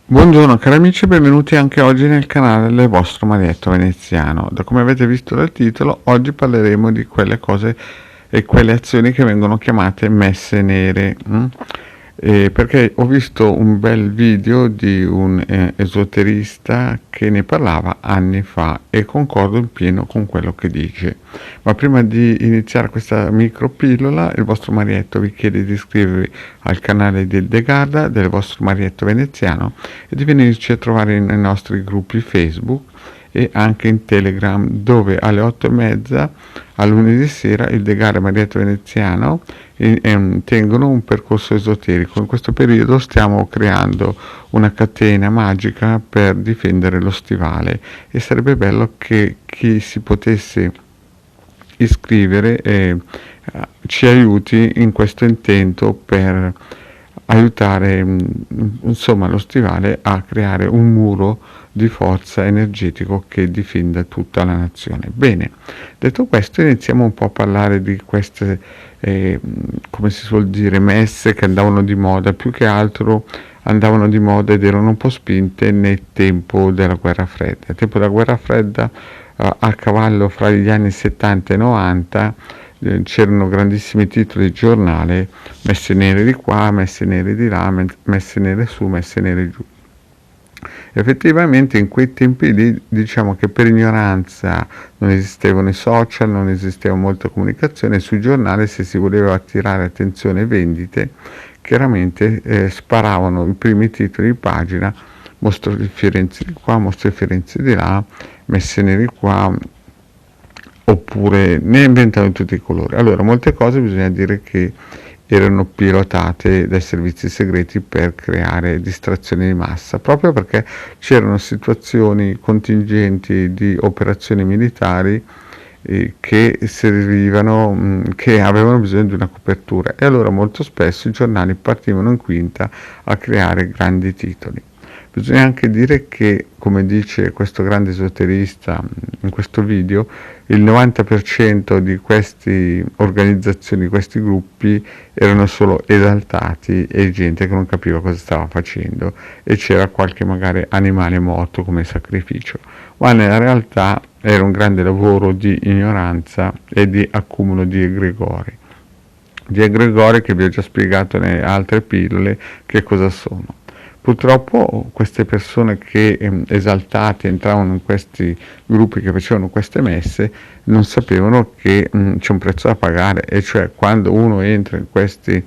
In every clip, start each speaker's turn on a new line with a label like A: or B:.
A: Buongiorno cari amici e benvenuti anche oggi nel canale del vostro Marietto Veneziano. Da come avete visto dal titolo, oggi parleremo di quelle cose e quelle azioni che vengono chiamate messe nere. Perché ho visto un bel video di un esoterista che ne parlava anni fa e concordo in pieno con quello che dice. Ma prima di iniziare questa micro pillola, il vostro Marietto vi chiede di iscrivervi al canale del De Garda, del vostro Marietto Veneziano, e di venirci a trovare nei nostri gruppi Facebook e anche in Telegram, dove alle 8:30 a lunedì sera il De Garda e Marietto Veneziano tengono un percorso esoterico. In questo periodo stiamo creando una catena magica per difendere lo stivale e sarebbe bello che chi si potesse iscrivere ci aiuti in questo intento per aiutare insomma lo stivale a creare un muro di forza energetico che difenda tutta la nazione. Bene, detto questo iniziamo un po' a parlare di queste come si suol dire messe che andavano di moda, più che altro andavano di moda ed erano un po' spinte nel tempo della guerra fredda. Nel tempo della guerra fredda, a cavallo fra gli anni 70 e 90, c'erano grandissimi titoli di giornale, messe nere di qua, messe nere di là, messe nere su, messe nere giù. Effettivamente in quei tempi lì, diciamo che per ignoranza non esistevano i social, non esisteva molta comunicazione, sui giornali se si voleva attirare attenzione e vendite, chiaramente sparavano i primi titoli di pagina, mostro di Firenze di qua, mostro di Firenze di là, messe nere qua, oppure ne inventano in tutti i colori. Allora, molte cose bisogna dire che erano pilotate dai servizi segreti per creare distrazioni di massa, proprio perché c'erano situazioni contingenti di operazioni militari che servivano, che avevano bisogno di una copertura, e allora molto spesso i giornali partivano in quinta a creare grandi titoli. Bisogna anche dire che, come dice questo grande esoterista in questo video, il 90% di queste organizzazioni, di questi gruppi, erano solo esaltati e gente che non capiva cosa stava facendo, e c'era qualche magari animale morto come sacrificio, ma nella realtà era un grande lavoro di ignoranza e di accumulo di egregori. Di egregori che vi ho già spiegato nelle altre pillole che cosa sono. Purtroppo queste persone che esaltate entravano in questi gruppi che facevano queste messe non sapevano che c'è un prezzo da pagare, e cioè quando uno entra in queste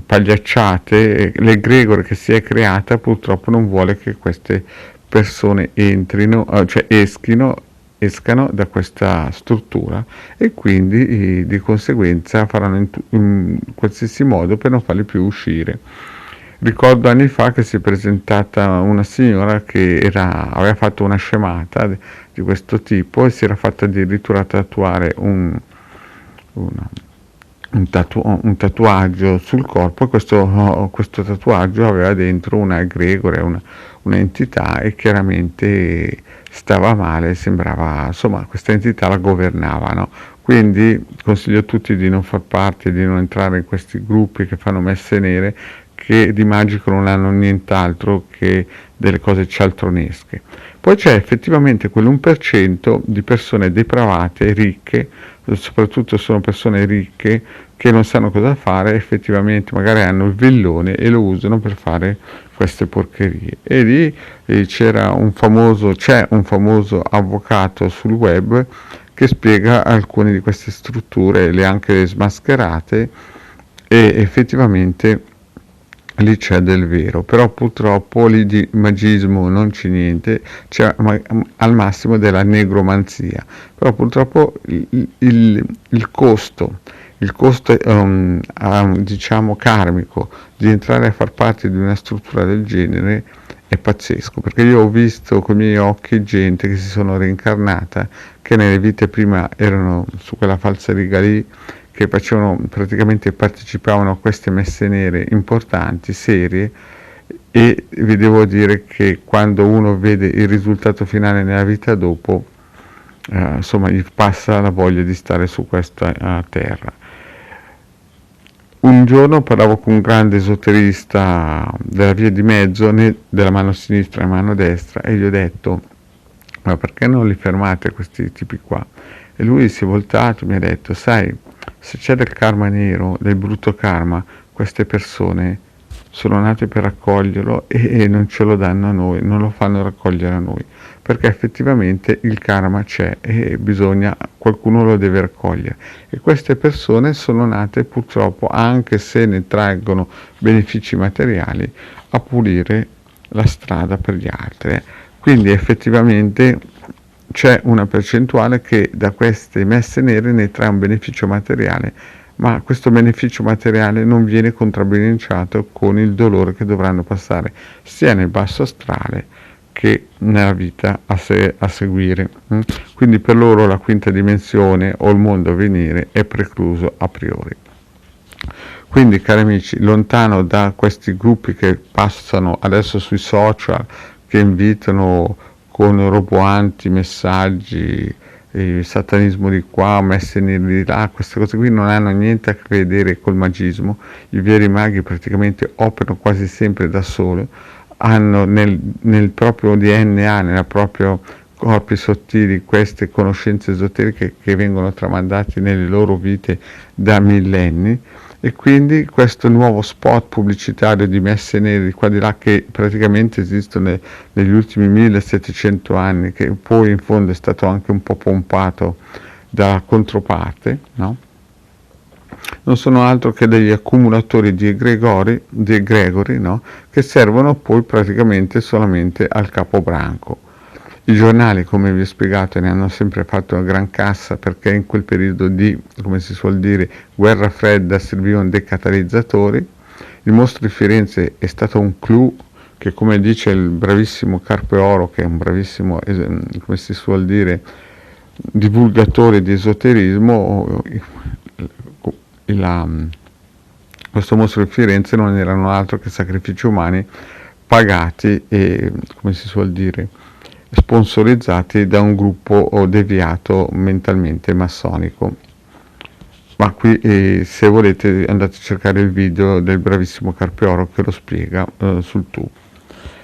A: pagliacciate, l'egregore che si è creata purtroppo non vuole che queste persone entrino, cioè escano da questa struttura, e quindi di conseguenza faranno in qualsiasi modo per non farli più uscire. Ricordo anni fa che si è presentata una signora che aveva fatto una scemata di questo tipo e si era fatta addirittura tatuare un tatuaggio sul corpo, e questo tatuaggio aveva dentro una egregore, un'entità, e chiaramente stava male, sembrava, insomma, questa entità la governava, no? Quindi consiglio a tutti di non far parte, di non entrare in questi gruppi che fanno messe nere, che di magico non hanno nient'altro che delle cose cialtronesche. Poi c'è effettivamente quell'1% di persone depravate, ricche, soprattutto sono persone ricche che non sanno cosa fare, effettivamente magari hanno il vellone e lo usano per fare queste porcherie. E lì c'è un famoso avvocato sul web che spiega alcune di queste strutture, le ha anche smascherate, e effettivamente lì c'è del vero, però purtroppo lì di magismo non c'è niente, c'è al massimo della negromanzia, però purtroppo il costo, diciamo karmico di entrare a far parte di una struttura del genere è pazzesco, perché io ho visto con i miei occhi gente che si sono reincarnata, che nelle vite prima erano su quella falsariga lì, che partecipavano a queste messe nere importanti, serie, e vi devo dire che quando uno vede il risultato finale nella vita dopo, insomma, gli passa la voglia di stare su questa terra. Un giorno parlavo con un grande esoterista della via di mezzo, né della mano sinistra e mano destra, e gli ho detto: ma perché non li fermate questi tipi qua? E lui si è voltato e mi ha detto: sai, se c'è del karma nero, del brutto karma, queste persone sono nate per raccoglierlo e non ce lo danno a noi, non lo fanno raccogliere a noi, perché effettivamente il karma c'è e qualcuno lo deve raccogliere. E queste persone sono nate purtroppo, anche se ne traggono benefici materiali, a pulire la strada per gli altri. Quindi effettivamente c'è una percentuale che da queste messe nere ne trae un beneficio materiale, ma questo beneficio materiale non viene contrabbilanciato con il dolore che dovranno passare sia nel basso astrale che nella vita a seguire. Quindi per loro la quinta dimensione o il mondo a venire è precluso a priori. Quindi cari amici, lontano da questi gruppi che passano adesso sui social, che invitano con roboanti messaggi, satanismo di qua, messe nere di là, queste cose qui non hanno niente a che vedere col magismo. I veri maghi praticamente operano quasi sempre da soli, hanno nel proprio DNA, nel proprio corpi sottili, queste conoscenze esoteriche che vengono tramandate nelle loro vite da millenni, e quindi questo nuovo spot pubblicitario di messe nere di qua di là, che praticamente esistono negli ultimi 1700 anni, che poi in fondo è stato anche un po' pompato dalla controparte, no? Non sono altro che degli accumulatori di egregori, no? Che servono poi praticamente solamente al capobranco. I giornali, come vi ho spiegato, ne hanno sempre fatto una gran cassa, perché in quel periodo di, come si suol dire, guerra fredda servivano dei catalizzatori. Il mostro di Firenze è stato un clou che, come dice il bravissimo Carpe Oro, che è un bravissimo, come si suol dire, divulgatore di esoterismo, questo mostro di Firenze non erano altro che sacrifici umani pagati e, come si suol dire, sponsorizzati da un gruppo deviato mentalmente massonico. Ma qui se volete andate a cercare il video del bravissimo Carpeoro che lo spiega sul tubo.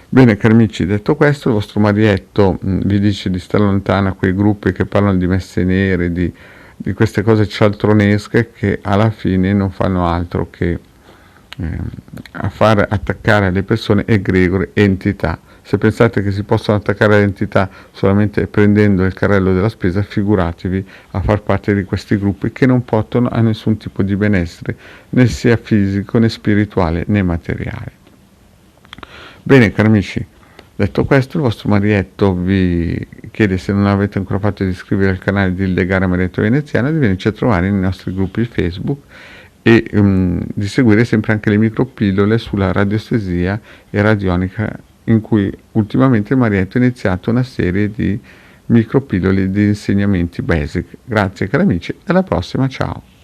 A: Bene cari amici, detto questo, il vostro Marietto vi dice di stare lontano a quei gruppi che parlano di messe nere, di queste cose cialtronesche che alla fine non fanno altro che a far attaccare alle persone egregore entità. Se pensate che si possono attaccare alle entità solamente prendendo il carrello della spesa, figuratevi a far parte di questi gruppi che non portano a nessun tipo di benessere, né sia fisico né spirituale né materiale. Bene cari amici, detto questo, il vostro Marietto vi chiede, se non avete ancora fatto, di iscrivervi al canale di Legare Marietto Veneziano, di venirci a trovare nei nostri gruppi Facebook e di seguire sempre anche le micropillole sulla radiostesia e radionica, in cui ultimamente il Marietto ha iniziato una serie di micropillole di insegnamenti basic. Grazie cari amici, alla prossima, ciao!